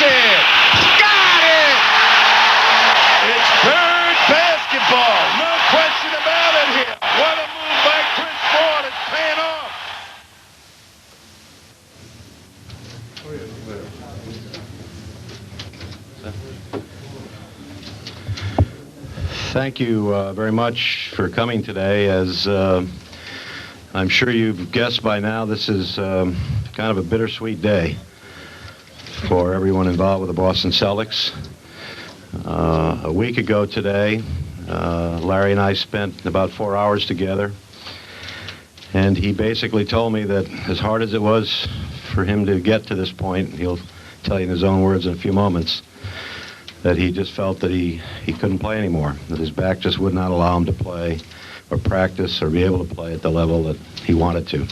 it! Got it! It's Bird basketball. No question about it here. What a move by Chris Ford. It's paying off. Thank you very much for coming today. As I'm sure you've guessed by now, this is kind of a bittersweet day for everyone involved with the Boston Celtics. A week ago today, Larry and I spent about 4 hours together, and he basically told me that as hard as it was for him to get to this point, he'll tell you in his own words in a few moments, that he just felt that he couldn't play anymore, that his back just would not allow him to play or practice or be able to play at the level that he wanted to.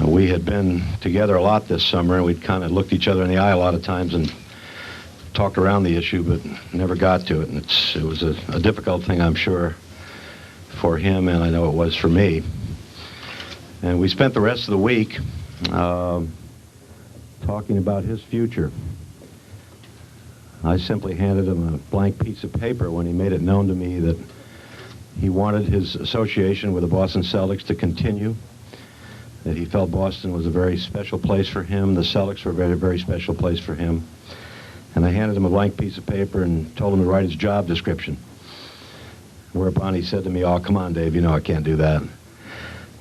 We had been together a lot this summer, and we'd kind of looked each other in the eye a lot of times and talked around the issue, but never got to it. And it was a difficult thing, I'm sure, for him, and I know it was for me. And we spent the rest of the week talking about his future. I simply handed him a blank piece of paper when he made it known to me that he wanted his association with the Boston Celtics to continue, that he felt Boston was a very special place for him, the Celtics were a very, very special place for him. And I handed him a blank piece of paper and told him to write his job description. Whereupon he said to me, "Oh, come on, Dave, you know I can't do that."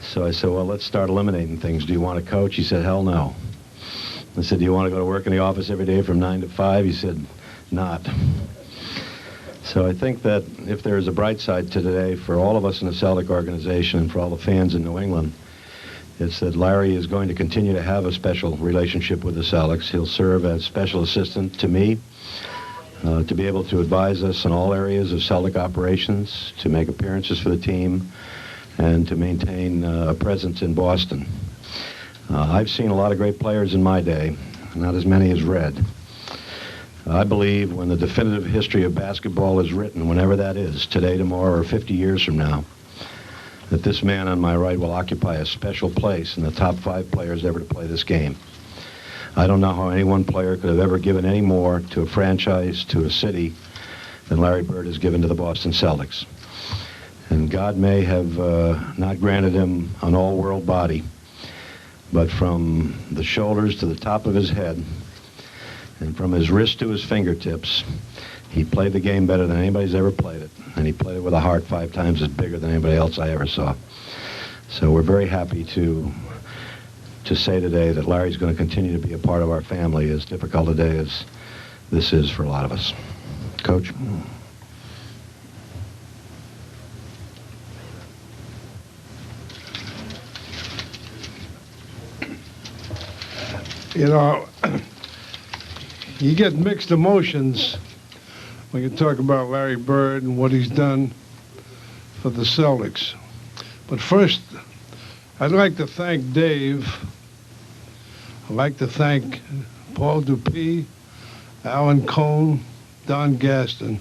So I said, "Well, let's start eliminating things. Do you want to coach?" He said, "Hell no." I said, "Do you want to go to work in the office every day from 9 to 5? He said, "Not." So I think that if there is a bright side to today for all of us in the Celtic organization and for all the fans in New England, it's that Larry is going to continue to have a special relationship with the Celtics. He'll serve as special assistant to me, to be able to advise us in all areas of Celtic operations, to make appearances for the team, and to maintain a presence in Boston. I've seen a lot of great players in my day, not as many as Red. I believe when the definitive history of basketball is written, whenever that is, today, tomorrow, or 50 years from now, that this man on my right will occupy a special place in the top 5 players ever to play this game. I don't know how any one player could have ever given any more to a franchise, to a city, than Larry Bird has given to the Boston Celtics. And God may have not granted him an all-world body, but from the shoulders to the top of his head, and from his wrist to his fingertips, he played the game better than anybody's ever played it. And he played it with a heart 5 times as bigger than anybody else I ever saw. So we're very happy to say today that Larry's going to continue to be a part of our family, as difficult a day as this is for a lot of us. Coach? You know, you get mixed emotions when you talk about Larry Bird and what he's done for the Celtics. But first, I'd like to thank Dave. I'd like to thank Paul Dupuis, Alan Cohn, Don Gaston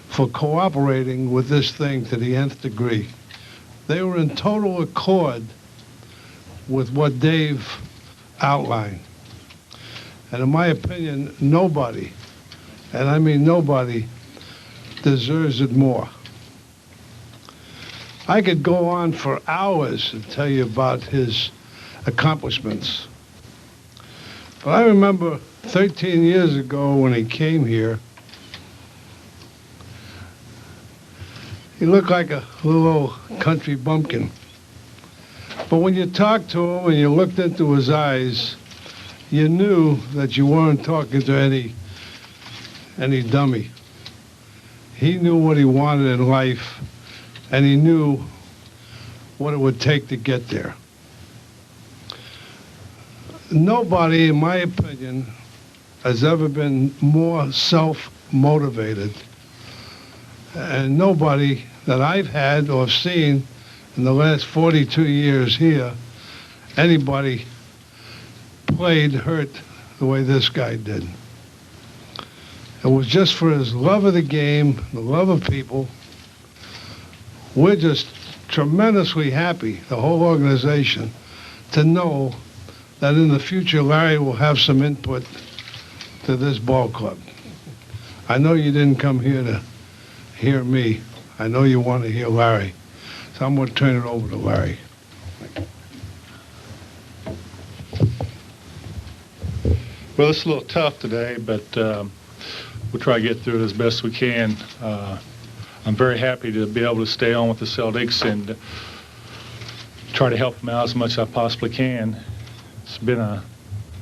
for cooperating with this thing to the nth degree. They were in total accord with what Dave outlined. And in my opinion, nobody, and I mean nobody, deserves it more. I could go on for hours and tell you about his accomplishments. But I remember 13 years ago when he came here, he looked like a little country bumpkin. But when you talked to him and you looked into his eyes, you knew that you weren't talking to any dummy. He knew what he wanted in life, and he knew what it would take to get there. Nobody, in my opinion, has ever been more self-motivated, and nobody that I've had or seen in the last 42 years here, anybody played hurt the way this guy did. It was just for his love of the game, the love of people. We're just tremendously happy, the whole organization, to know that in the future Larry will have some input to this ball club. I know you didn't come here to hear me. I know you want to hear Larry. So I'm going to turn it over to Larry. Well, it's a little tough today, but we'll try to get through it as best we can. I'm very happy to be able to stay on with the Celtics and try to help them out as much as I possibly can.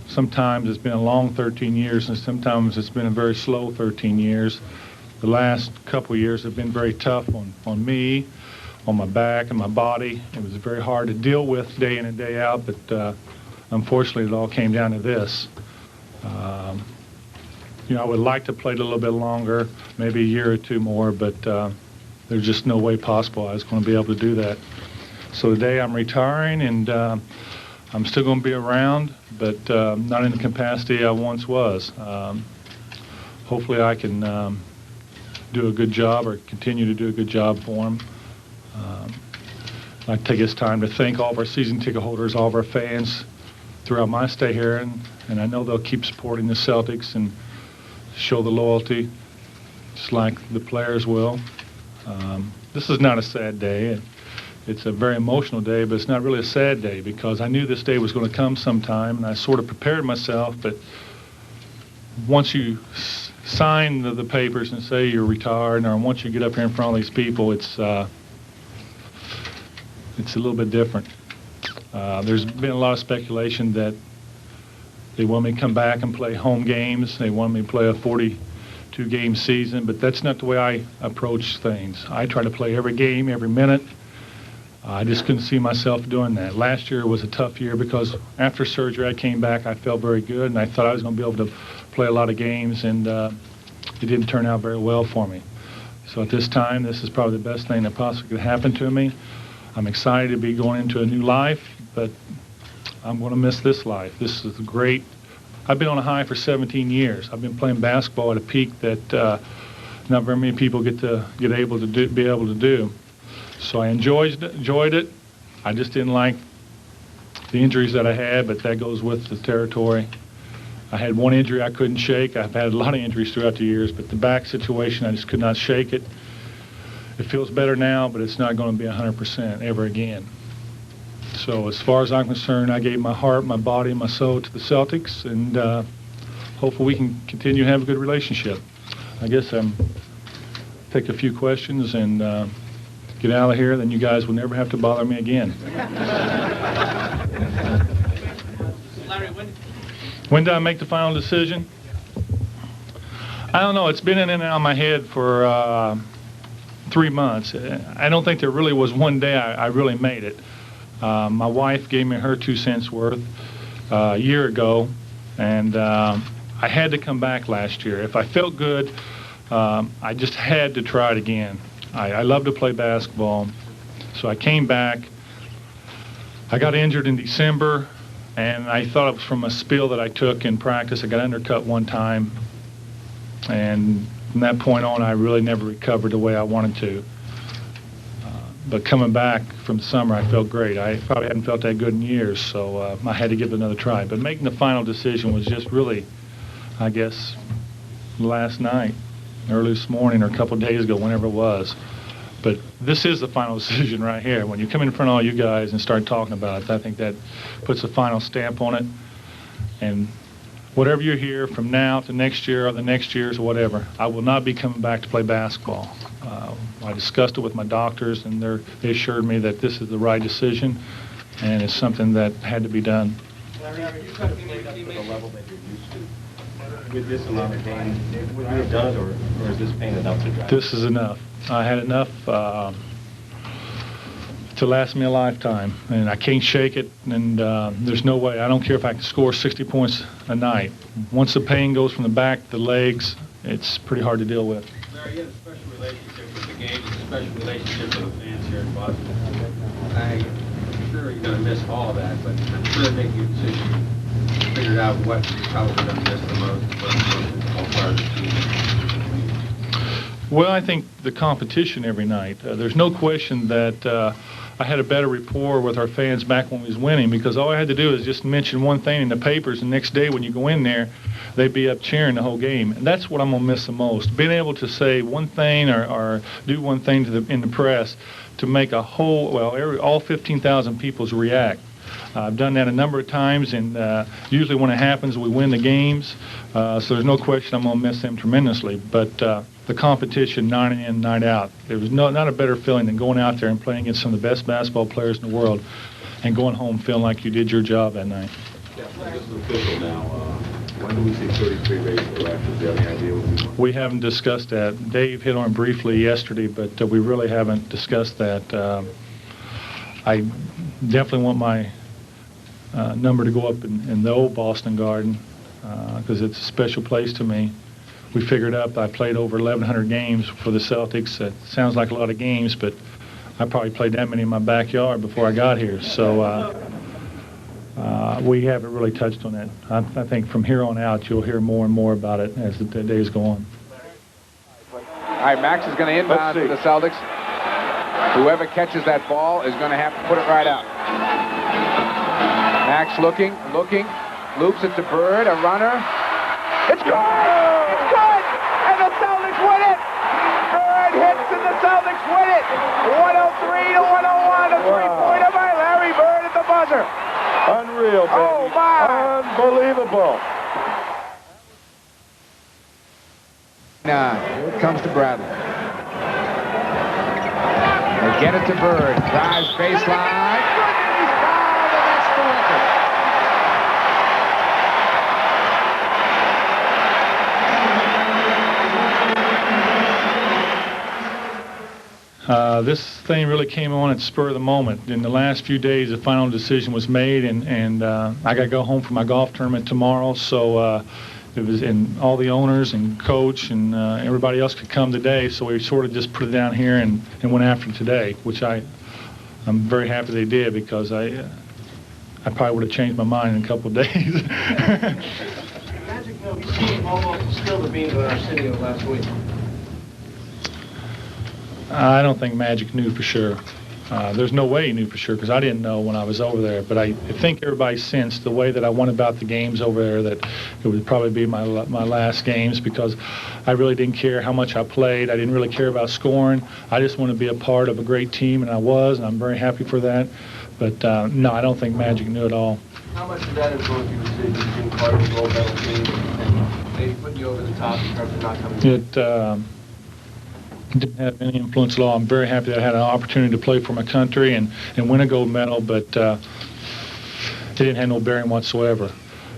Sometimes it's been a long 13 years, and sometimes it's been a very slow 13 years. The last couple of years have been very tough on me, on my back and my body. It was very hard to deal with day in and day out, but unfortunately it all came down to this. I would like to play a little bit longer, maybe a year or two more, but there's just no way possible I was going to be able to do that. So today I'm retiring, and I'm still going to be around, but not in the capacity I once was. Hopefully I can do a good job, or continue to do a good job for them. I'd like to take this time to thank all of our season ticket holders, all of our fans throughout my stay here, and I know they'll keep supporting the Celtics and show the loyalty, just like the players will. This is not a sad day. It's a very emotional day, but it's not really a sad day, because I knew this day was going to come sometime, and I sort of prepared myself. But once you sign the papers and say you're retired, or once you get up here in front of these people, it's a little bit different. There's been a lot of speculation that they want me to come back and play home games. They want me to play a 42-game season, but that's not the way I approach things. I try to play every game, every minute. I just couldn't see myself doing that. Last year was a tough year because after surgery I came back, I felt very good, and I thought I was going to be able to play a lot of games, and it didn't turn out very well for me. So at this time, this is probably the best thing that possibly could happen to me. I'm excited to be going into a new life, but I'm going to miss this life. This is great. I've been on a high for 17 years. I've been playing basketball at a peak that not very many people be able to do. So I enjoyed it. I just didn't like the injuries that I had, but that goes with the territory. I had one injury I couldn't shake. I've had a lot of injuries throughout the years, but the back situation, I just could not shake it. It feels better now, but it's not going to be 100% ever again. So as far as I'm concerned, I gave my heart, my body, and my soul to the Celtics, and hopefully we can continue to have a good relationship. I guess take a few questions and get out of here, then you guys will never have to bother me again. Larry, when did I make the final decision? I don't know. It's been in and out of my head for 3 months. I don't think there really was one day I really made it. My wife gave me her 2 cents worth a year ago, and I had to come back last year. If I felt good, I just had to try it again. I love to play basketball, so I came back. I got injured in December, and I thought it was from a spill that I took in practice. I got undercut one time, and from that point on, I really never recovered the way I wanted to. But coming back from the summer, I felt great. I probably hadn't felt that good in years, so I had to give it another try. But making the final decision was just really, I guess, last night, early this morning, or a couple of days ago, whenever it was. But this is the final decision right here. When you come in front of all you guys and start talking about it, I think that puts a final stamp on it. And whatever you hear from now to next year or the next years or whatever, I will not be coming back to play basketball. I discussed it with my doctors, and they assured me that this is the right decision, and it's something that had to be done. Larry, are you coming up to the level that you're used to? With this amount of pain, would you have done it, or is this pain enough to drive? This is enough. I had enough to last me a lifetime, and I can't shake it, and there's no way. I don't care if I can score 60 points a night. Once the pain goes from the back to the legs, it's pretty hard to deal with. Larry, you have a special relationship with the game, a special relationship with the fans here in Boston. I'm sure you're going to miss all of that, but I'm sure it'll make your decision figured out what you're probably going to miss the most, all part of the team. Well, I think the competition every night. There's no question that I had a better rapport with our fans back when we was winning, because all I had to do is just mention one thing in the papers, and the next day when you go in there, they'd be up cheering the whole game. And that's what I'm going to miss the most, being able to say one thing or do one thing in the press to make a whole, all 15,000 people's react. I've done that a number of times, and usually when it happens, we win the games. So there's no question I'm going to miss them tremendously. But the competition, night in, night out, there was not a better feeling than going out there and playing against some of the best basketball players in the world and going home feeling like you did your job that night. Yeah, this is official now. When do we see 33 baseball actions? Do you have any idea what we want? We haven't discussed that. Dave hit on it briefly yesterday, but we really haven't discussed that. I definitely want my number to go up in the old Boston Garden because it's a special place to me. We figured up I played over 1,100 games for the Celtics. It sounds like a lot of games, but I probably played that many in my backyard before I got here. So we haven't really touched on that. I think from here on out you'll hear more and more about it as the days go on. All right, Max is going to inbound for the Celtics. Whoever catches that ball is going to have to put it right out. Max looking, loops it to Bird, a runner. It's good! It's good! And the Celtics win it! Bird hits and the Celtics win it! 103 to 101, a three-pointer by Larry Bird at the buzzer. Unreal, baby. Oh, my! Unbelievable. Now, here it comes to Bradley. They get it to Bird, drives baseline. He's fouled, and that's the record. This thing really came on at the spur of the moment. In the last few days, the final decision was made, and I got to go home for my golf tournament tomorrow. So it was, and all the owners and coach and everybody else could come today. So we sort of just put it down here and went after it today, which I'm very happy they did, because I probably would have changed my mind in a couple of days. Magic, you seem almost still the being at Arsenio last week. I don't think Magic knew for sure. There's no way he knew for sure, because I didn't know when I was over there. But I think everybody sensed the way that I went about the games over there that it would probably be my last games, because I really didn't care how much I played. I didn't really care about scoring. I just wanted to be a part of a great team, and I was, and I'm very happy for that. But no, I don't think Magic knew at all. How much did that influence your decision between Carter's gold medal team and maybe putting you over the top in terms of not coming It didn't have any influence at all. I'm very happy that I had an opportunity to play for my country and win a gold medal, but it didn't have no bearing whatsoever.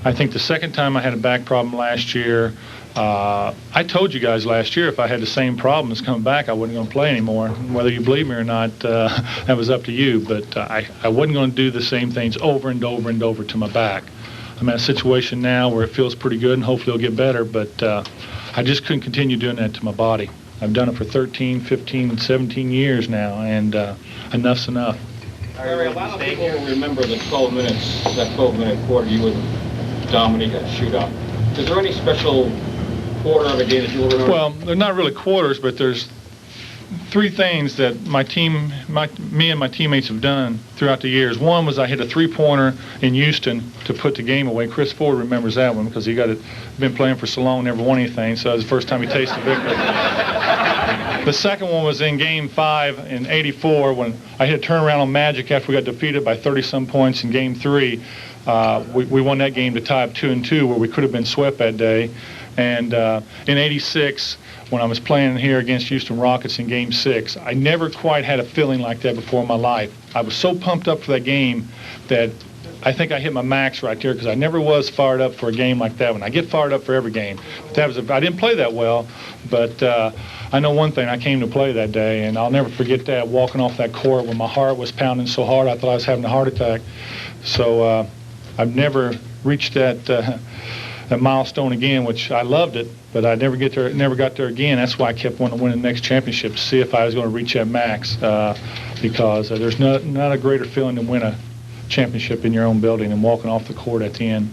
I think the second time I had a back problem last year, I told you guys last year if I had the same problems coming back, I wasn't going to play anymore. Whether you believe me or not, that was up to you, but I wasn't going to do the same things over and over and over to my back. I'm in a situation now where it feels pretty good, and hopefully it'll get better, but I just couldn't continue doing that to my body. I've done it for 13, 15, 17 years now, and enough's enough. Larry, a lot of people remember the 12 minutes, that 12-minute quarter you would dominate that shootout. Is there any special quarter of a game that you will remember? Well, they're not really quarters, but there's three things that me and my teammates have done throughout the years. One was I hit a three-pointer in Houston to put the game away. Chris Ford remembers that one because he been playing for so long, never won anything, so that was the first time he tasted victory. The second one was in Game 5 in '84 when I hit a turnaround on Magic after we got defeated by 30-some points in Game 3. We won that game to tie up 2-2, where we could have been swept that day. And in '86, when I was playing here against Houston Rockets in Game 6, I never quite had a feeling like that before in my life. I was so pumped up for that game that I think I hit my max right there, because I never was fired up for a game like that one. I get fired up for every game. But I didn't play that well, but I know one thing, I came to play that day, and I'll never forget that, walking off that court when my heart was pounding so hard I thought I was having a heart attack. So I've never reached that milestone again, which I loved it, but I never got there again. That's why I kept wanting to win the next championship, to see if I was going to reach that max, because there's not a greater feeling than win a championship in your own building and walking off the court at the end.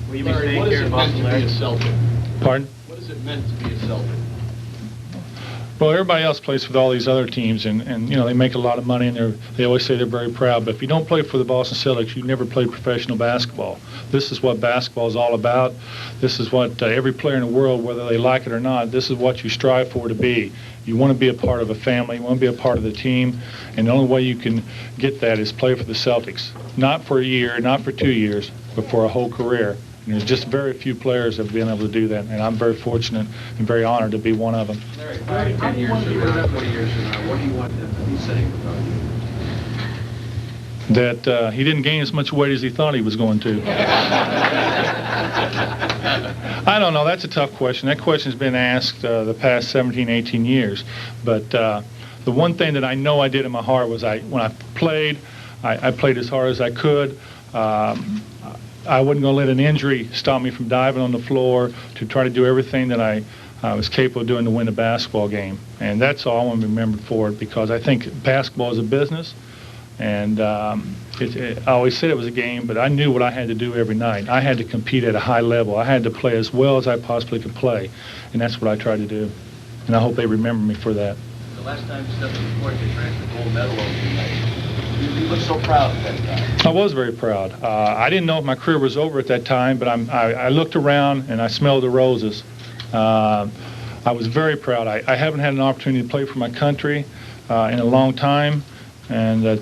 Will you be staying here in Boston, Larry? Pardon? What is it meant to be a Celtic? Well, everybody else plays with all these other teams, and they make a lot of money, and they always say they're very proud. But if you don't play for the Boston Celtics, you never played professional basketball. This is what basketball is all about. This is what every player in the world, whether they like it or not, this is what you strive for to be. You want to be a part of a family. You want to be a part of the team. And the only way you can get that is play for the Celtics. Not for a year, not for 2 years, but for a whole career. And there's just very few players that have been able to do that. And I'm very fortunate and very honored to be one of them. Larry, 5 to 10 years from now, 20 years from now, what do you want them to be saying about you? That he didn't gain as much weight as he thought he was going to. I don't know. That's a tough question. That question's been asked the past 17, 18 years. But the one thing that I know I did in my heart was when I played, I played as hard as I could. I wasn't going to let an injury stop me from diving on the floor to try to do everything that I was capable of doing to win a basketball game. And that's all I want to be remembered for, because I think basketball is a business. And I always said it was a game, but I knew what I had to do every night. I had to compete at a high level. I had to play as well as I possibly could play, and that's what I tried to do. And I hope they remember me for that. The last time you stepped on the court, you transferred gold medal over tonight. You looked so proud at that time. I was very proud. I didn't know if my career was over at that time, but I looked around and I smelled the roses. I was very proud. I haven't had an opportunity to play for my country in a long time. And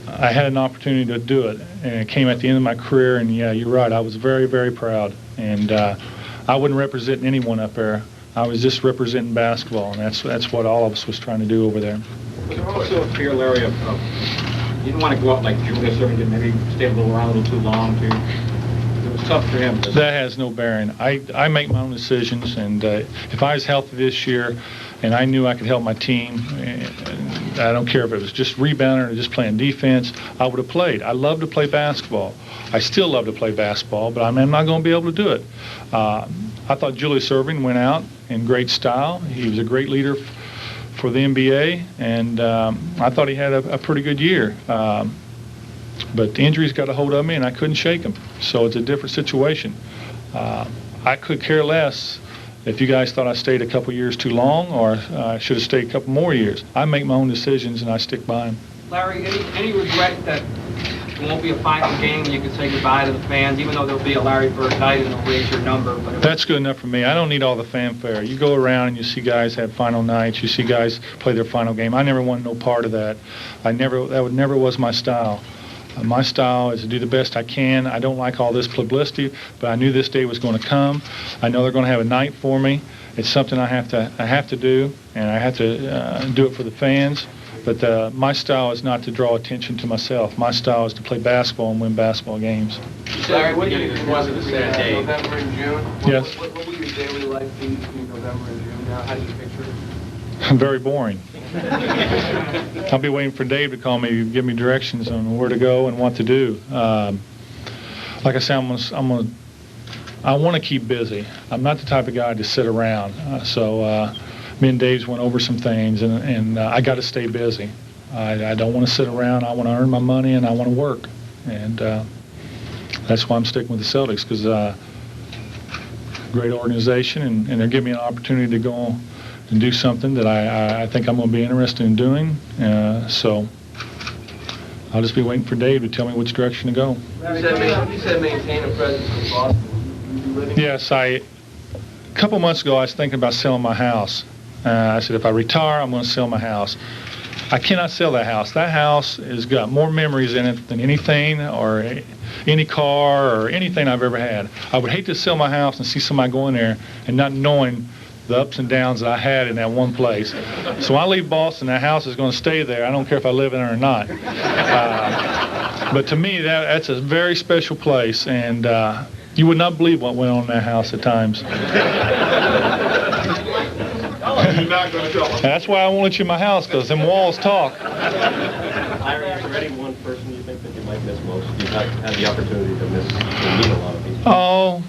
I had an opportunity to do it, and it came at the end of my career. And yeah, you're right. I was very, very proud. And I wasn't representing anyone up there. I was just representing basketball, and that's what all of us was trying to do over there. Was there also a fear, Larry, of you didn't want to go out like Julius Irving, maybe stay a little around a little too long too? It was tough for him. That has no bearing. I make my own decisions, and if I was healthy this year, and I knew I could help my team, and I don't care if it was just rebounding or just playing defense, I would have played. I love to play basketball. I still love to play basketball, but I'm not going to be able to do it. I thought Julius Irving went out in great style. He was a great leader for the NBA, and I thought he had a pretty good year. But the injuries got a hold of me, and I couldn't shake him. So it's a different situation. I could care less if you guys thought I stayed a couple years too long, or I should have stayed a couple more years. I make my own decisions, and I stick by them. Larry, any regret that it won't be a final game and you can say goodbye to the fans, even though there'll be a Larry Bird night and they'll raise your number? But that's good enough for me. I don't need all the fanfare. You go around and you see guys have final nights. You see guys play their final game. I never wanted no part of that. That never was my style. My style is to do the best I can. I don't like all this publicity, but I knew this day was going to come. I know they're going to have a night for me. It's something I have to do, and I have to do it for the fans. But my style is not to draw attention to myself. My style is to play basketball and win basketball games. Larry, what do you think wasn't a sad day? November and June? Yes. What will your daily life be between November and June now? How do you picture it? Very boring. I'll be waiting for Dave to call me, give me directions on where to go and what to do. Like I said, I want to keep busy. I'm not the type of guy to sit around. So me and Dave's went over some things, and I got to stay busy. I don't want to sit around. I want to earn my money, and I want to work. And that's why I'm sticking with the Celtics, because great organization, and they're giving me an opportunity to go and do something that I think I'm going to be interested in doing. So I'll just be waiting for Dave to tell me which direction to go. You said maintain a presence in Boston. Will you be living? Yes, a couple months ago I was thinking about selling my house. I said if I retire, I'm going to sell my house. I cannot sell that house. That house has got more memories in it than anything, or any car, or anything I've ever had. I would hate to sell my house and see somebody go in there and not knowing the ups and downs that I had in that one place. So when I leave Boston, that house is going to stay there. I don't care if I live in it or not. But to me, that's a very special place, and you would not believe what went on in that house at times. That's why I won't let you in my house, because them walls talk. Larry, is there any one person you think that you might miss most? You've not had the opportunity to meet a lot of people. Oh,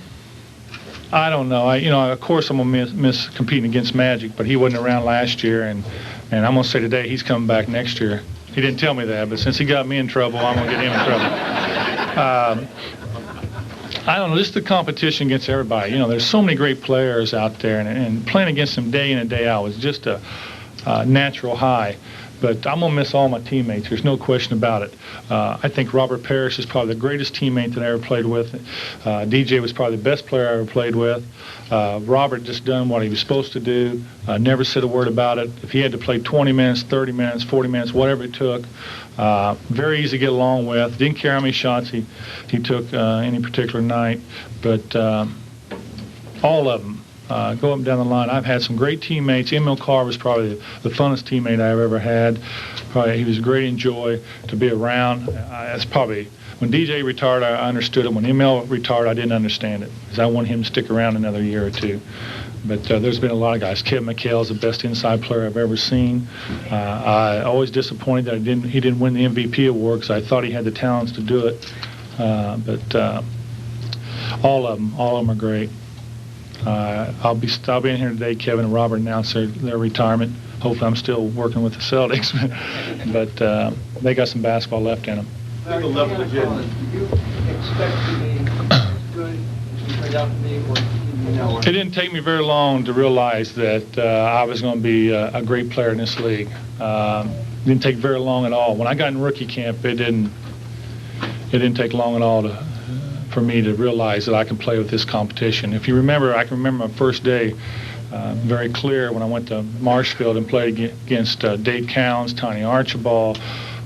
I don't know. Of course I'm going to miss competing against Magic, but he wasn't around last year, and I'm going to say today he's coming back next year. He didn't tell me that, but since he got me in trouble, I'm going to get him in trouble. I don't know, just the competition against everybody. You know, there's so many great players out there, and playing against them day in and day out was just a natural high. But I'm going to miss all my teammates. There's no question about it. I think Robert Parrish is probably the greatest teammate that I ever played with. DJ was probably the best player I ever played with. Robert just done what he was supposed to do, never said a word about it. If he had to play 20 minutes, 30 minutes, 40 minutes, whatever it took, very easy to get along with. Didn't care how many shots he took any particular night. But all of them, go up and down the line. I've had some great teammates. Emil Carr was probably the funnest teammate I've ever had. He was a great enjoy to be around. That's probably, when DJ retired, I understood it. When Emil retired, I didn't understand it, because I wanted him to stick around another year or two. But there's been a lot of guys. Kevin McHale is the best inside player I've ever seen. I always disappointed that he didn't win the MVP award, because I thought he had the talents to do it. But all of them are great. I'll be in here today. Kevin and Robert announced their retirement. Hopefully, I'm still working with the Celtics, but they got some basketball left in them. Do you expect to be as good as you turned out to be, or you know? It didn't take me very long to realize that I was going to be a great player in this league. Didn't take very long at all. When I got in rookie camp, it didn't take long at all for me to realize that I can play with this competition. If you remember, I can remember my first day very clear when I went to Marshfield and played against Dave Counts, Tiny Archibald,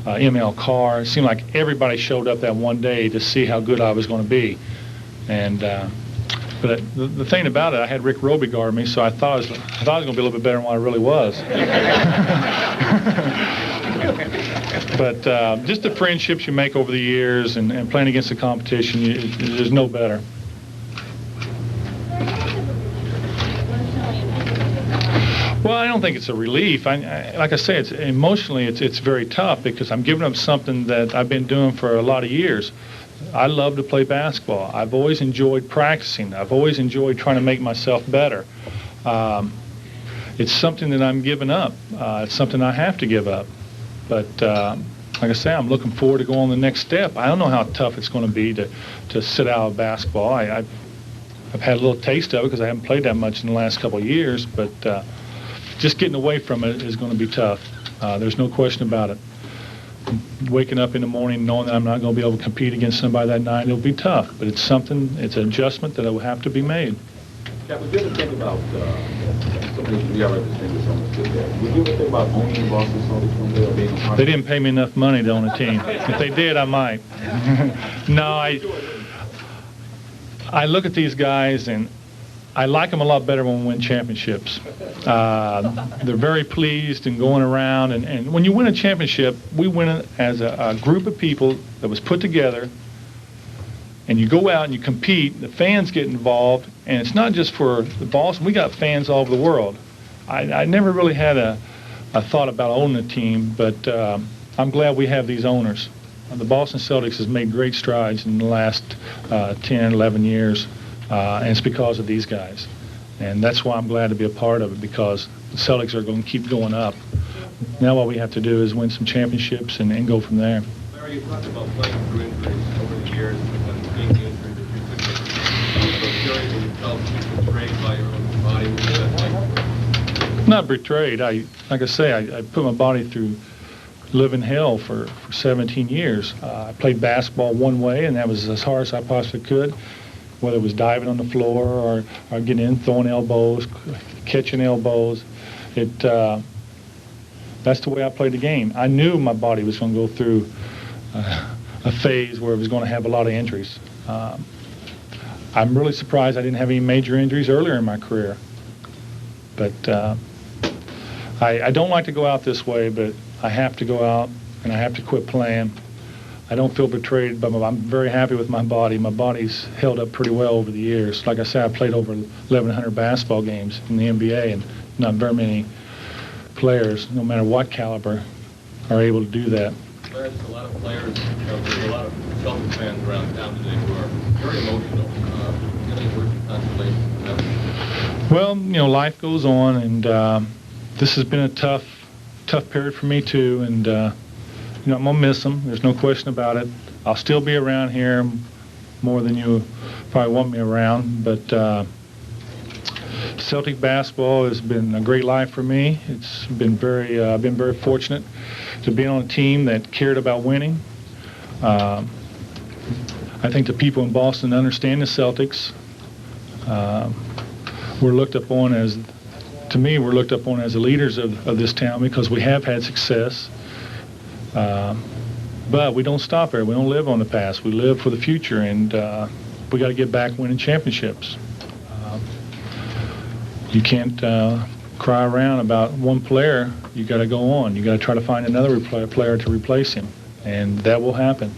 M.L. Carr. It seemed like everybody showed up that one day to see how good I was going to be. And but the thing about it, I had Rick Roby guard me, so I thought I was going to be a little bit better than what I really was. But just the friendships you make over the years and playing against the competition, there's no better. Well, I don't think it's a relief. Like I say, it's emotionally, it's very tough, because I'm giving up something that I've been doing for a lot of years. I love to play basketball. I've always enjoyed practicing. I've always enjoyed trying to make myself better. It's something that I'm giving up. It's something I have to give up. But like I say, I'm looking forward to going the next step. I don't know how tough it's going to be to sit out of basketball. I've had a little taste of it, because I haven't played that much in the last couple of years. But just getting away from it is going to be tough. There's no question about it. Waking up in the morning knowing that I'm not going to be able to compete against somebody that night, it'll be tough. But it's an adjustment that will have to be made. Yeah, would you ever think about something we already distinguished on the field there? Would you ever think about owning Boston Celtics one day, or being a part of it? They didn't pay me enough money to own a team. If they did, I might. No, I look at these guys, and I like them a lot better when we win championships. They're very pleased and going around. And when you win a championship, we win it as a group of people that was put together. And you go out and you compete. The fans get involved. And it's not just for the Boston. We got fans all over the world. I never really had a thought about owning a team. But I'm glad we have these owners. The Boston Celtics has made great strides in the last 10, 11 years. And it's because of these guys. And that's why I'm glad to be a part of it, because the Celtics are going to keep going up. Now what we have to do is win some championships and go from there. Larry, you talked about playing through injuries over the years and being the injury that you took. I was so curious when you felt betrayed by your own body. What was that like? Not betrayed. Like I say, I put my body through living hell for 17 years. I played basketball one way, and that was as hard as I possibly could. Whether it was diving on the floor or getting in, throwing elbows, catching elbows. That's the way I played the game. I knew my body was going to go through a phase where it was going to have a lot of injuries. I'm really surprised I didn't have any major injuries earlier in my career. But I don't like to go out this way, but I have to go out and I have to quit playing. I don't feel betrayed, but I'm very happy with my body. My body's held up pretty well over the years. Like I said, I played over 1,100 basketball games in the NBA, and not very many players, no matter what caliber, are able to do that. There's a lot of players, there's a lot of Celtics fans around town today who are very emotional. Any words of consolation for them? Well, life goes on, and this has been a tough period for me too, and I'm going to miss them. There's no question about it. I'll still be around here more than you probably want me around. But Celtic basketball has been a great life for me. It's been I've been very fortunate to be on a team that cared about winning. I think the people in Boston understand the Celtics. We're looked upon as, to me, we're looked upon as the leaders of this town because we have had success. But we don't stop there. We don't live on the past. We live for the future, and we got to get back winning championships. You can't cry around about one player. You got to go on. You got to try to find another player to replace him, and that will happen.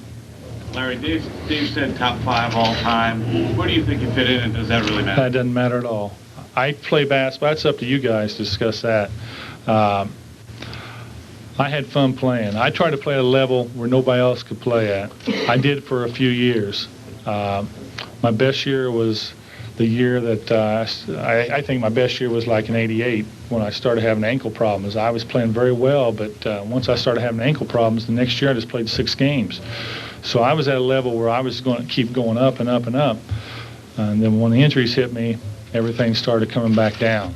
Larry, Dave said top 5 all time. Where do you think you fit in, and does that really matter? That doesn't matter at all. I play basketball. It's up to you guys to discuss that. I had fun playing. I tried to play at a level where nobody else could play at. I did for a few years. My best year was the year that I think my best year was like in '88 when I started having ankle problems. I was playing very well, but once I started having ankle problems, the next year I just played 6 games. So I was at a level where I was going to keep going up and up and up. And then when the injuries hit me, everything started coming back down.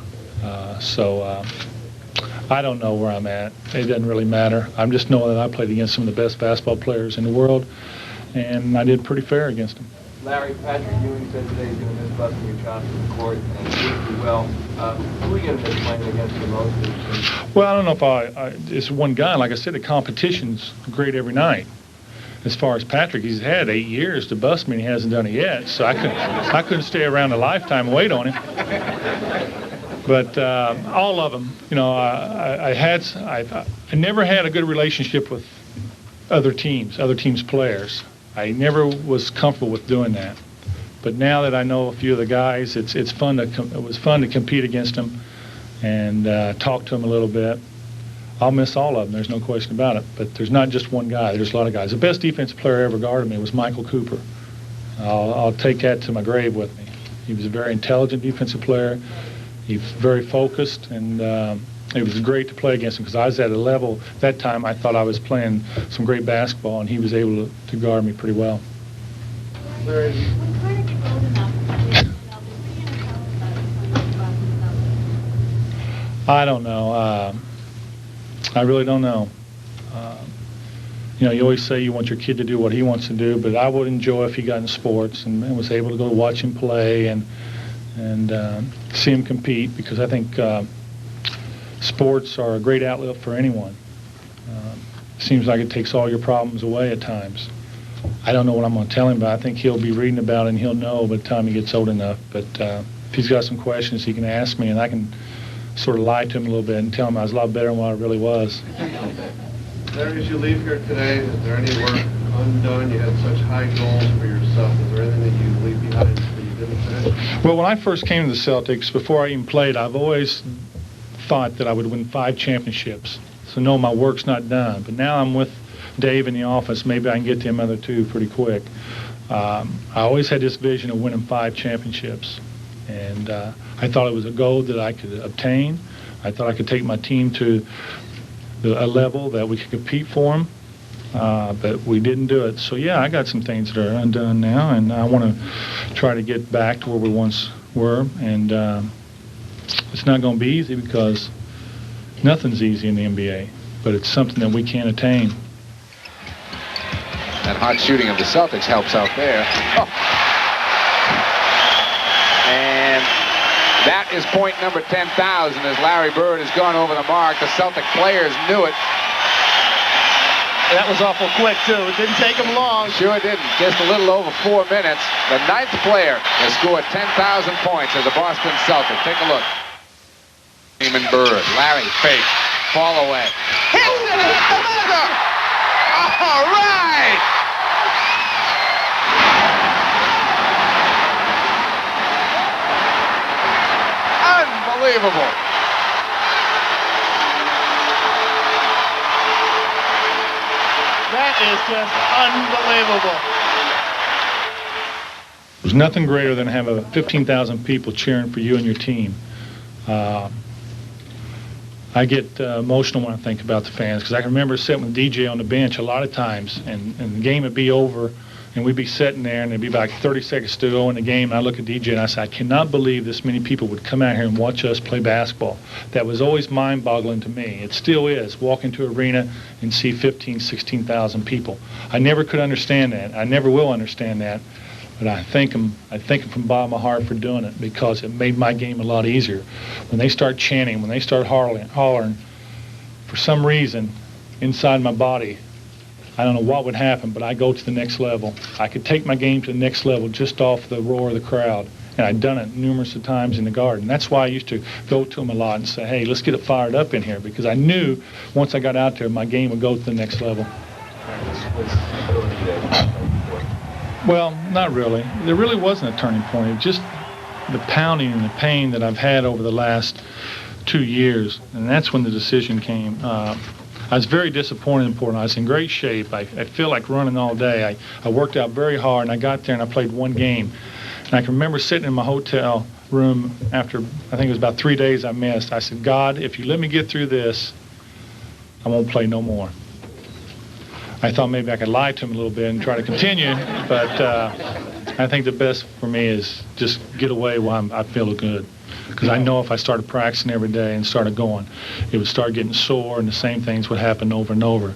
I don't know where I'm at. It doesn't really matter. I just know that I played against some of the best basketball players in the world, and I did pretty fair against them. Larry, Patrick Ewing said today he's going to miss busting your chops in the court, and he did well. Who are you going to miss playing against the most? Well, I don't know if it's one guy. Like I said, the competition's great every night. As far as Patrick, he's had 8 years to bust me, and he hasn't done it yet. So I couldn't stay around a lifetime and wait on him. But all of them, you know, I never had a good relationship with other teams' players. I never was comfortable with doing that. But now that I know a few of the guys, it was fun to compete against them and talk to them a little bit. I'll miss all of them. There's no question about it. But there's not just one guy. There's a lot of guys. The best defensive player ever guarded me was Michael Cooper. I'll take that to my grave with me. He was a very intelligent defensive player. He was very focused, and it was great to play against him because I was at a level that time I thought I was playing some great basketball, and he was able to guard me pretty well. I don't know. I really don't know. You know, you always say you want your kid to do what he wants to do, but I would enjoy if he got in sports and was able to go watch him play and see him compete, because I think sports are a great outlet for anyone. It seems like it takes all your problems away at times. I don't know what I'm going to tell him, but I think he'll be reading about it and he'll know by the time he gets old enough. But if he's got some questions, he can ask me, and I can sort of lie to him a little bit and tell him I was a lot better than what I really was. Larry, as you leave here today, is there any work undone? You had such high goals for yourself. Is there anything that you leave behind that you didn't finish? Well, when I first came to the Celtics, before I even played, I've always thought that I would win 5 championships. So no, my work's not done. But now I'm with Dave in the office. Maybe I can get to them other 2 pretty quick. I always had this vision of winning 5 championships. And I thought it was a goal that I could obtain. I thought I could take my team to a level that we could compete for them. But we didn't do it. So, yeah, I got some things that are undone now, and I want to try to get back to where we once were. And it's not going to be easy because nothing's easy in the NBA, but it's something that we can attain. That hot shooting of the Celtics helps out there. Oh. And that is point number 10,000 as Larry Bird has gone over the mark. The Celtic players knew it. That was awful quick, too. It didn't take him long. Sure didn't. Just a little over 4 minutes. The 9th player has scored 10,000 points as a Boston Celtic. Take a look. Raymond Bird. Larry fake. Fall away. Hits it at the buzzer. All right. Unbelievable. That is just unbelievable. There's nothing greater than having 15,000 people cheering for you and your team. I get emotional when I think about the fans, because I can remember sitting with DJ on the bench a lot of times, and the game would be over, and we'd be sitting there, and there'd be like 30 seconds to go in the game, and I look at DJ, and I say, I cannot believe this many people would come out here and watch us play basketball. That was always mind-boggling to me. It still is, walk into an arena and see 15, 16,000 people. I never could understand that. I never will understand that. But I thank them from the bottom of my heart for doing it, because it made my game a lot easier. When they start chanting, when they start hollering, for some reason, inside my body, I don't know what would happen, but I go to the next level. I could take my game to the next level just off the roar of the crowd. And I'd done it numerous of times in the Garden. That's why I used to go to them a lot and say, hey, let's get it fired up in here, because I knew once I got out there, my game would go to the next level. Well, not really. There really wasn't a turning point. It was just the pounding and the pain that I've had over the last 2 years, and that's when the decision came. I was very disappointed in Portland. I was in great shape. I feel like running all day. I worked out very hard, and I got there and I played one game. And I can remember sitting in my hotel room after, I think it was about 3 days I missed. I said, God, if you let me get through this, I won't play no more. I thought maybe I could lie to him a little bit and try to continue, but I think the best for me is just get away while I feel good. Because I know if I started practicing every day and started going, it would start getting sore, and the same things would happen over and over.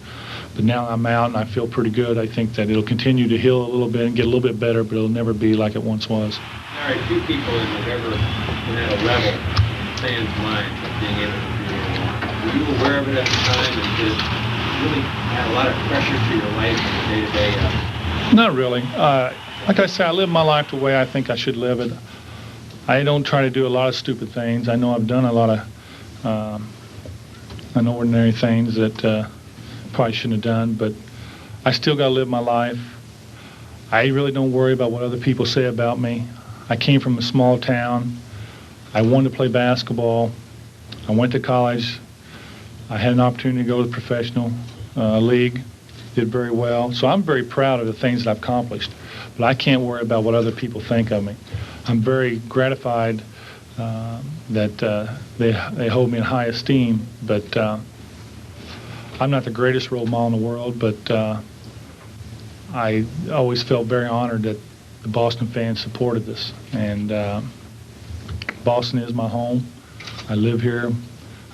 But now I'm out and I feel pretty good. I think that it'll continue to heal a little bit and get a little bit better, but it'll never be like it once was. All right, few people have ever been at a level in fans' minds of being able to do it. Were you aware of it at the time, and did it really add a lot of pressure to your life on the day-to-day? Not really. Like I say, I live my life the way I think I should live it. I don't try to do a lot of stupid things. I know I've done a lot of unordinary things that probably shouldn't have done, but I still got to live my life. I really don't worry about what other people say about me. I came from a small town. I wanted to play basketball. I went to college. I had an opportunity to go to the professional league, did very well. So I'm very proud of the things that I've accomplished, but I can't worry about what other people think of me. I'm very gratified that they hold me in high esteem, but I'm not the greatest role model in the world, but I always felt very honored that the Boston fans supported this. And Boston is my home. I live here.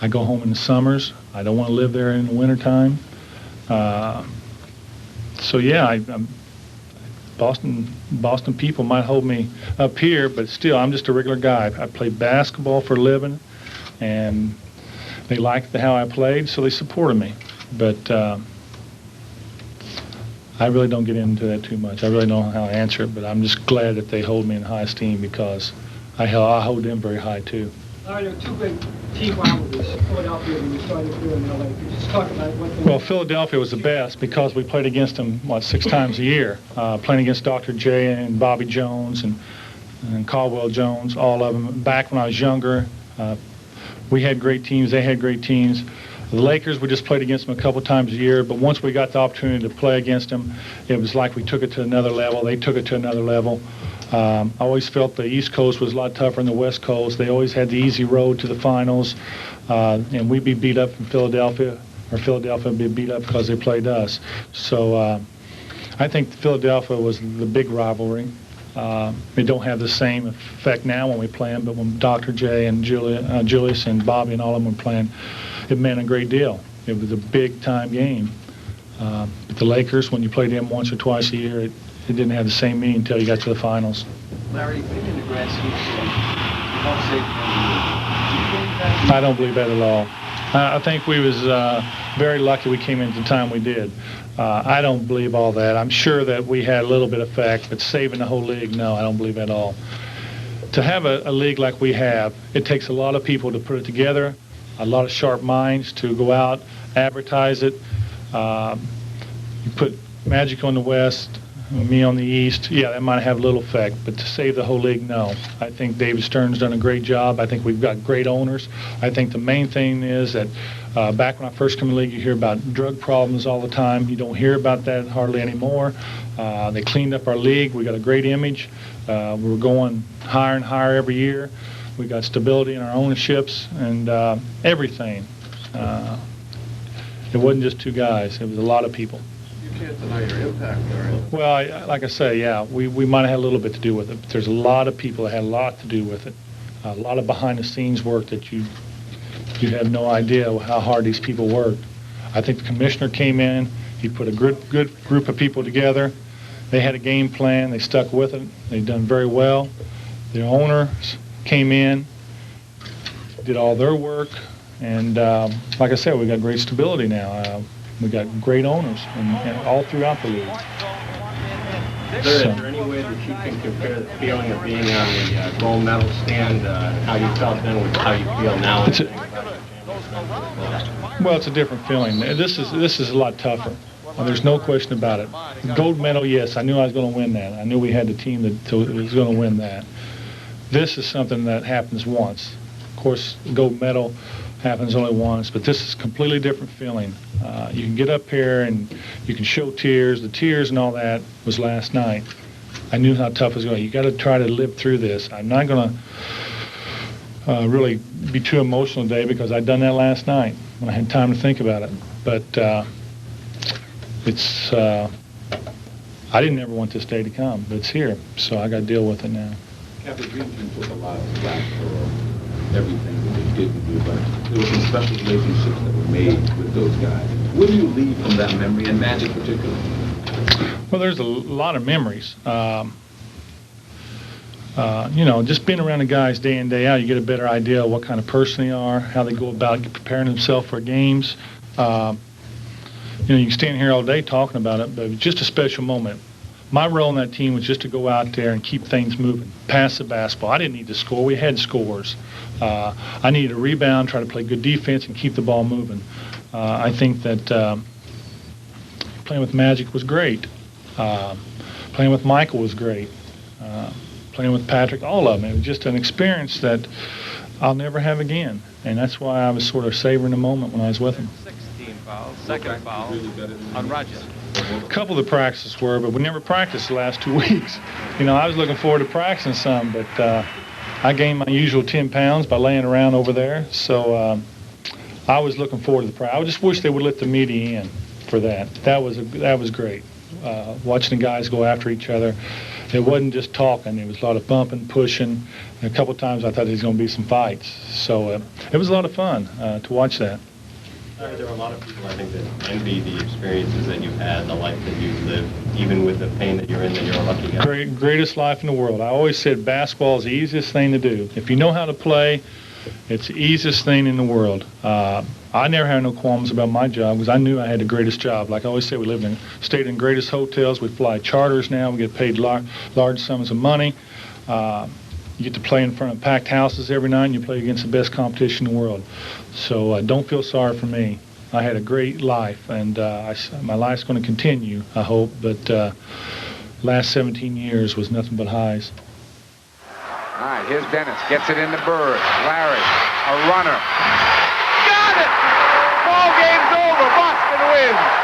I go home in the summers. I don't want to live there in the wintertime. So yeah, Boston people might hold me up here, but still, I'm just a regular guy. I play basketball for a living, and they liked how I played, so they supported me. But I really don't get into that too much. I really don't know how to answer it, but I'm just glad that they hold me in high esteem, because I hold them very high too. Larry, there were two big team rivalries, Philadelphia and you started here in LA. Could you just talk about what they... Well, Philadelphia was the best because we played against them, 6 times a year. Playing against Dr. J and Bobby Jones and Caldwell Jones, all of them. Back when I was younger, we had great teams, they had great teams. The Lakers, we just played against them a couple times a year, but once we got the opportunity to play against them, it was like we took it to another level. They took it to another level. I always felt the East Coast was a lot tougher than the West Coast. They always had the easy road to the finals, and we'd be beat up from Philadelphia, or Philadelphia would be beat up because they played us. So I think Philadelphia was the big rivalry. They don't have the same effect now when we play them, but when Dr. J and Julius and Bobby and all of them were playing, it meant a great deal. It was a big-time game. But the Lakers, when you played them once or twice a year, it didn't have the same meaning until you got to the finals. Larry, being in the grand scheme of things, you don't say I don't believe that at all. I think we was very lucky we came into the time we did. I don't believe all that. I'm sure that we had a little bit of effect, but saving the whole league, no, I don't believe at all. To have a league like we have, it takes a lot of people to put it together, a lot of sharp minds to go out, advertise it. You put Magic on the West, me on the East, yeah, that might have a little effect, but to save the whole league, no. I think David Stern's done a great job. I think we've got great owners. I think the main thing is that back when I first came in the league, you hear about drug problems all the time. You don't hear about that hardly anymore. They cleaned up our league. We got a great image. We're going higher and higher every year. We got stability in our ownerships and everything. It wasn't just 2 guys. It was a lot of people. You can't deny your impact, Larry. Well, like I say, yeah, we might have had a little bit to do with it. But there's a lot of people that had a lot to do with it. A lot of behind-the-scenes work that you have no idea how hard these people worked. I think the commissioner came in. He put a good group of people together. They had a game plan. They stuck with it. They've done very well. The owners came in, did all their work, and like I said, we got great stability now. We got great owners and all throughout the league. Is there any way that you can compare the feeling of being on the gold medal stand, how you felt then with how you feel now? Well, it's a different feeling. This is a lot tougher. There's no question about it. Gold medal, yes, I knew I was going to win that. I knew we had the team that was going to win that. This is something that happens once. Of course, the gold medal happens only once, but this is a completely different feeling. You can get up here and you can show tears. The tears and all that was last night. I knew how tough it was going to be. You got to try to live through this. I'm not going to really be too emotional today because I'd done that last night when I had time to think about it. But it's I didn't ever want this day to come, but it's here, so I got to deal with it now. Captain, Green Team took a lot of slack for everything that they didn't do, but there were some special relationships that were made with those guys. What do you leave from that memory, and Magic particularly? Well, there's a lot of memories. Just being around the guys day in, day out, you get a better idea of what kind of person they are, how they go about preparing themselves for games. You can stand here all day talking about it, but it was just a special moment. My role in that team was just to go out there and keep things moving, pass the basketball. I didn't need to score. We had scores. I needed to rebound, try to play good defense, and keep the ball moving. I think that playing with Magic was great. Playing with Michael was great. Playing with Patrick, all of them. It was just an experience that I'll never have again. And that's why I was sort of savoring the moment when I was with them. 16 fouls, second foul on Roger. A couple of the practices were, but we never practiced the last 2 weeks. I was looking forward to practicing some, but I gained my usual 10 pounds by laying around over there. So I was looking forward to the practice. I just wish they would let the media in for that. That was great. Watching the guys go after each other. It wasn't just talking. It was a lot of bumping, pushing. And a couple of times I thought there was going to be some fights. So it was a lot of fun to watch that. There are a lot of people, I think, that envy the experiences that you've had, the life that you've lived, even with the pain that you're in, that you're a lucky guy. Greatest life in the world. I always said basketball is the easiest thing to do. If you know how to play, it's the easiest thing in the world. I never had no qualms about my job because I knew I had the greatest job. Like I always say, we stayed in the greatest hotels. We fly charters now. We get paid large sums of money. You get to play in front of packed houses every night, and you play against the best competition in the world. So don't feel sorry for me. I had a great life, and my life's going to continue, I hope. But last 17 years was nothing but highs. All right, here's Dennis. Gets it into Bird. Larry, a runner. Got it! Ball game's over. Boston wins.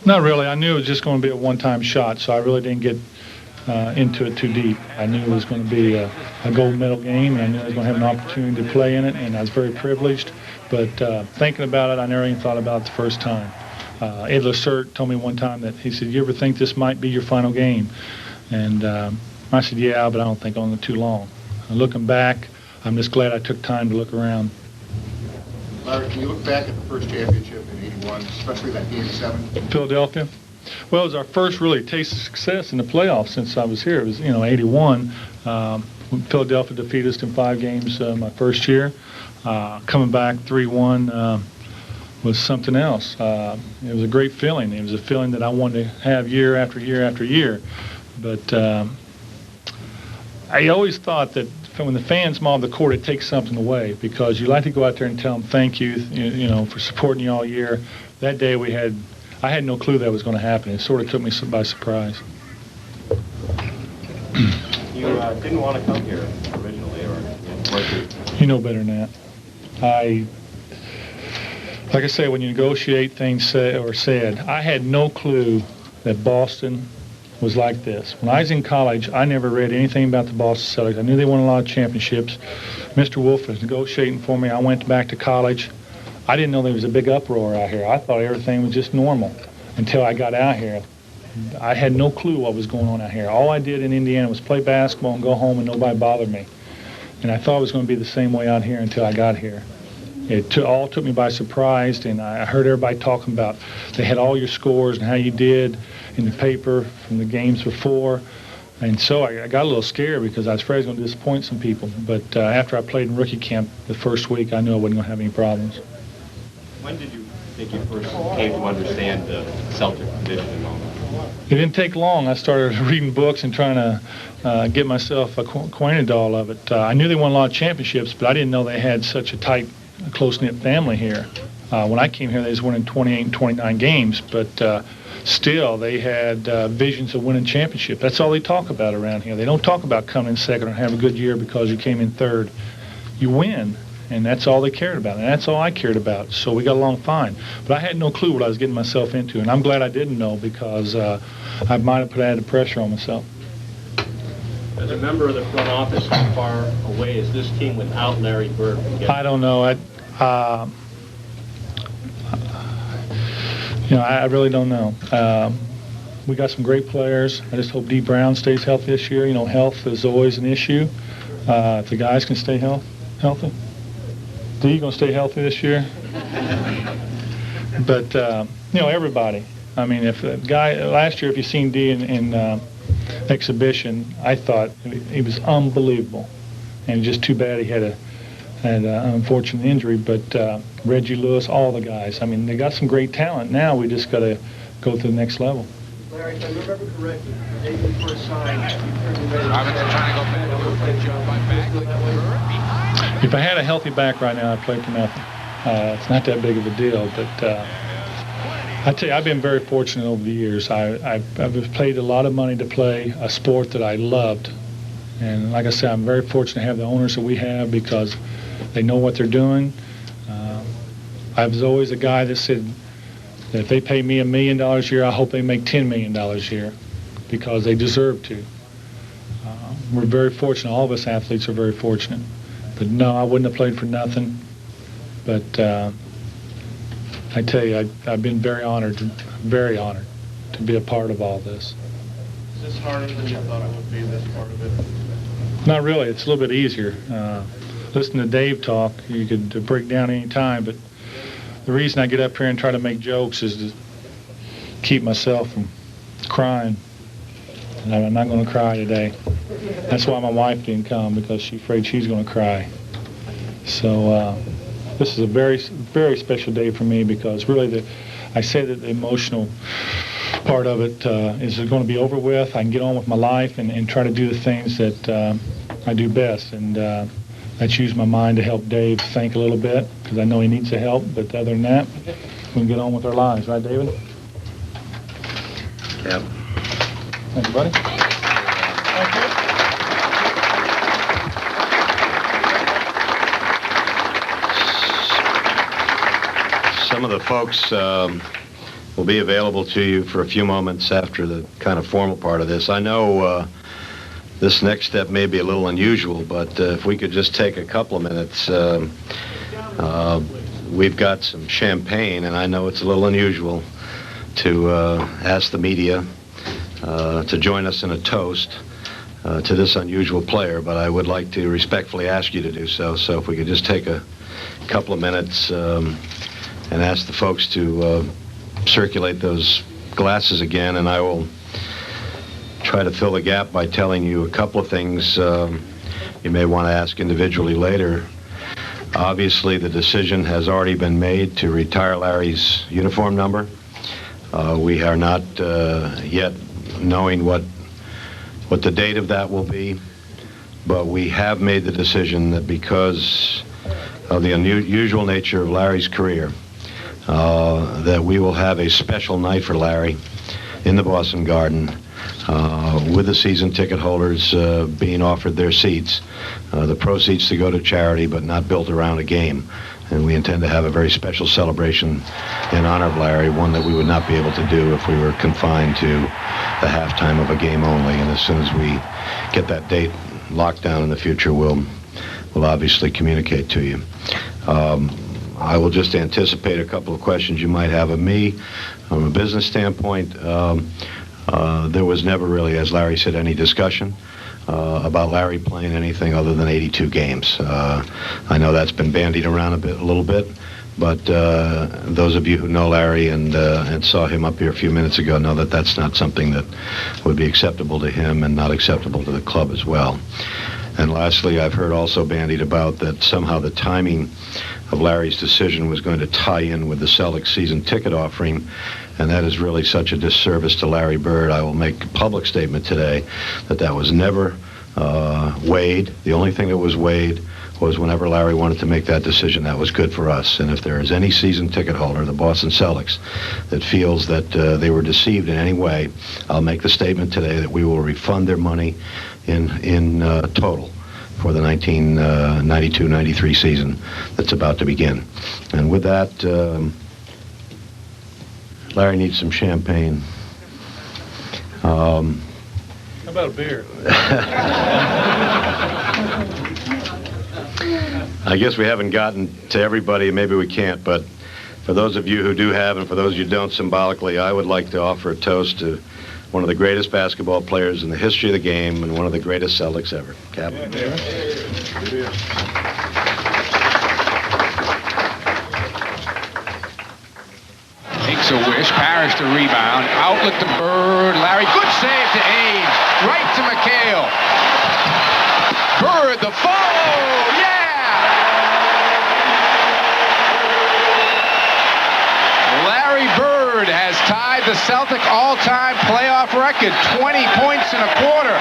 Not really. I knew it was just going to be a one-time shot, so I really didn't get into it too deep. I knew it was going to be a gold medal game, and I knew I was going to have an opportunity to play in it, and I was very privileged. But thinking about it, I never even thought about it the first time. Ed Lacerte told me one time that he said, "You ever think this might be your final game?" And I said, "Yeah, but I don't think on too long." And looking back, I'm just glad I took time to look around. Larry, can you look back at the first championship in '81, especially that Game 7? Philadelphia? Well, it was our first really taste of success in the playoffs since I was here. It was, 81. Philadelphia defeated us in 5 games my first year. Coming back 3-1 was something else. It was a great feeling. It was a feeling that I wanted to have year after year after year. But I always thought that when the fans mob the court, it takes something away because you like to go out there and tell them thank you, for supporting you all year. That day I had no clue that was going to happen. It sort of took me by surprise. You didn't want to come here originally, or you know better than that. Like I say, when you negotiate things said, I had no clue that Boston was like this. When I was in college, I never read anything about the Boston Celtics. I knew they won a lot of championships. Mr. Wolf was negotiating for me. I went back to college. I didn't know there was a big uproar out here. I thought everything was just normal until I got out here. I had no clue what was going on out here. All I did in Indiana was play basketball and go home, and nobody bothered me. And I thought it was going to be the same way out here until I got here. It all took me by surprise, and I heard everybody talking about they had all your scores and how you did in the paper from the games before. And so I got a little scared because I was afraid I was going to disappoint some people. But after I played in rookie camp the first week, I knew I wasn't going to have any problems. When did you think you first came to understand the Celtic condition and all that? It didn't take long. I started reading books and trying to get myself acquainted to all of it. I knew they won a lot of championships, but I didn't know they had such a tight, close-knit family here. When I came here, they was winning 28 and 29 games, but still they had visions of winning championship. That's all they talk about around here. They don't talk about coming in second or having a good year because you came in third. You win. And that's all they cared about, and that's all I cared about. So we got along fine. But I had no clue what I was getting myself into, and I'm glad I didn't know because I might have put added pressure on myself. As a member of the front office, how far away is this team without Larry Bird? I don't know. I really don't know. We got some great players. I just hope D. Brown stays healthy this year. Health is always an issue. If the guys can stay healthy. D, you going to stay healthy this year? But, everybody. I mean, if a guy, last year, if you seen D in exhibition, I thought he was unbelievable. And just too bad he had an unfortunate injury. But Reggie Lewis, all the guys. I mean, they got some great talent. Now we just got to go to the next level. Larry, if I remember correctly, the day you first signed, Robinson trying to go back. Good job by back. If I had a healthy back right now, I'd play for nothing. It's not that big of a deal, but I tell you, I've been very fortunate over the years. I've paid a lot of money to play a sport that I loved. And like I said, I'm very fortunate to have the owners that we have because they know what they're doing. I was always a guy that said that if they pay me $1 million a year, I hope they make $10 million a year because they deserve to. We're very fortunate. All of us athletes are very fortunate. But no, I wouldn't have played for nothing. But I tell you, I've been very honored to be a part of all this. Is this harder than you thought it would be, this part of it? Not really. It's a little bit easier. Listen to Dave talk. You could break down any time, but the reason I get up here and try to make jokes is to keep myself from crying. And I'm not going to cry today. That's why my wife didn't come, because she's afraid she's going to cry. So this is a very, very special day for me because really I say that the emotional part of it is going to be over with. I can get on with my life and try to do the things that I do best. And that's use my mind to help Dave think a little bit because I know he needs the help. But other than that, we can get on with our lives. Right, David? Yep. Thank you, buddy. Some of the folks will be available to you for a few moments after the kind of formal part of this. I know this next step may be a little unusual, but if we could just take a couple of minutes. We've got some champagne, and I know it's a little unusual to ask the media to join us in a toast to this unusual player, but I would like to respectfully ask you to do so. So if we could just take a couple of minutes and ask the folks to circulate those glasses again, and I will try to fill the gap by telling you a couple of things you may want to ask individually later. Obviously, the decision has already been made to retire Larry's uniform number. We are not yet knowing what the date of that will be, but we have made the decision that because of the unusual nature of Larry's career, that we will have a special night for Larry in the Boston Garden with the season ticket holders being offered their seats. The proceeds to go to charity, but not built around a game. And we intend to have a very special celebration in honor of Larry, one that we would not be able to do if we were confined to the halftime of a game only. And as soon as we get that date locked down in the future, we'll obviously communicate to you. I will just anticipate a couple of questions you might have of me. From a business standpoint, there was never really, as Larry said, any discussion about Larry playing anything other than 82 games. I know that's been bandied around a little bit, but those of you who know Larry and saw him up here a few minutes ago know that that's not something that would be acceptable to him and not acceptable to the club as well. And lastly, I've heard also bandied about that somehow the timing of Larry's decision was going to tie in with the Celtics season ticket offering, and that is really such a disservice to Larry Bird. I will make a public statement today that that was never weighed. The only thing that was weighed was whenever Larry wanted to make that decision, that was good for us. And if there is any season ticket holder, the Boston Celtics, that feels that they were deceived in any way, I'll make the statement today that we will refund their money in total for the 1992-93 season that's about to begin. And with that, Larry needs some champagne. How about a beer? I guess we haven't gotten to everybody, maybe we can't, but for those of you who do have and for those you don't, symbolically, I would like to offer a toast to one of the greatest basketball players in the history of the game and one of the greatest Celtics ever. Captain. Makes a wish. Parrish to rebound. Outlet to Bird. Larry, good save to Age. Right to McHale. Bird, the follow. Yeah! Larry Bird has tied the Celtic all-time playoff record, 20 points in a quarter.